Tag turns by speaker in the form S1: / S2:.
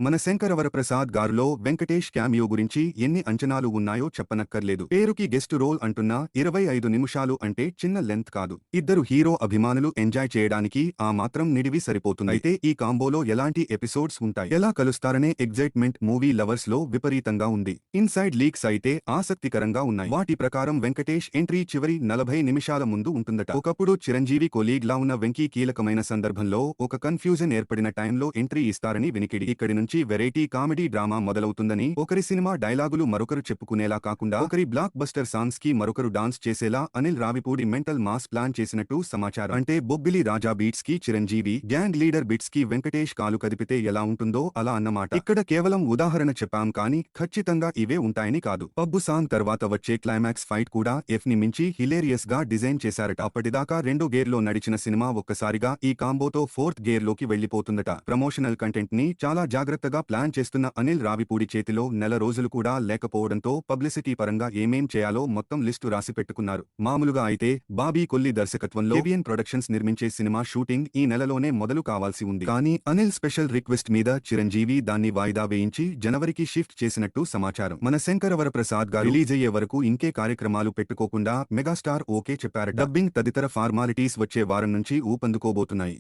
S1: మన శంకరవరప్రసాద్ గారులో వెంకటేష్ క్యామియో గురించి ఎన్ని అంచనాలు ఉన్నాయో చెప్పనక్కర్లేదు. పేరుకి గెస్ట్ రోల్ అంటున్నా 25 నిమిషాలు అంటే చిన్న లెంత్ కాదు. ఇద్దరు హీరో అభిమానులు ఎంజాయ్ చేయడానికి ఆ మాత్రం నిడివి సరిపోతుంది. అయితే ఈ కాంబోలో ఎలాంటి ఎపిసోడ్స్ ఉంటాయి, ఎలా కలుస్తారనే ఎగ్జైట్మెంట్ మూవీ లవర్స్ లో విపరీతంగా ఉంది. ఇన్సైడ్ లీక్స్ అయితే ఆసక్తికరంగా ఉన్నాయి. వాటి ప్రకారం వెంకటేష్ ఎంట్రీ చివరి 40 నిమిషాల ముందు ఉంటుందట. ఒకప్పుడు చిరంజీవి కొలీగ్ లా ఉన్న వెంకీ కీలకమైన సందర్భంలో ఒక కన్ఫ్యూజన్ ఏర్పడిన టైంలో ఎంట్రీ ఇస్తారని వినికిడి. ఇక్కడి నుంచి వెరైటీ కామెడీ డ్రామా మొదలవుతుందని, ఒకరి సినిమా డైలాగులు మరొకరు చెప్పుకునేలా కాకుండా ఒకరి బ్లాక్ బస్టర్ సాంగ్స్ కి మరొకరు డాన్స్ చేసేలా Anil Ravipudi mental master plan చేసినట్టు సమాచారం. అంటే బొబ్బిలి రాజా బీట్స్ కి చిరంజీవి, గ్యాంగ్ లీడర్ బిట్స్ కి వెంకటేష్ కాలు కదిపితే ఎలా ఉంటుందో అలా అన్నమాట. ఇక్కడ కేవలం ఉదాహరణ చెప్పాం కానీ ఖచ్చితంగా ఇవే ఉంటాయని కాదు. పబ్బు సాంగ్ తర్వాత వచ్చే క్లైమాక్స్ ఫైట్ కూడా ఎఫ్ ని మించి హిలేరియస్ గా డిజైన్ చేశారట. అప్పటిదాకా రెండో గేర్ లో నడిచిన సినిమా ఒక్కసారిగా ఈ కాంబోతో ఫోర్త్ గేర్ లోకి వెళ్లిపోతుందట. ప్రమోషనల్ కంటెంట్ ని చాలా జాగ్రత్తగా ప్లాన్ చేస్తున్న అనిల్ రావిపూడి చేతిలో నెల రోజులు కూడా లేకపోవడంతో పబ్లిసిటీ పరంగా ఏమేం చేయాలో మొత్తం లిస్టు రాసి పెట్టుకున్నారు. మామూలుగా అయితే బాబీ కొల్లి దర్శకత్వంలో ఏవియన్ ప్రొడక్షన్స్ నిర్మించే సినిమా షూటింగ్ ఈ నెలలోనే మొదలు కావాల్సి ఉంది. కానీ అనిల్ స్పెషల్ రిక్వెస్ట్ మీద చిరంజీవి దాన్ని వాయిదా వేయించి జనవరికి షిఫ్ట్ చేసినట్టు సమాచారం. మన శంకరవరప్రసాద్ గారు రిలీజ్ అయ్యే వరకు ఇంకే కార్యక్రమాలు పెట్టుకోకుండా మెగాస్టార్ ఓకే చెప్పారట. డబ్బింగ్ తదితర ఫార్మాలిటీస్ వచ్చే వారం నుంచి ఊపందుకోబోతున్నాయి.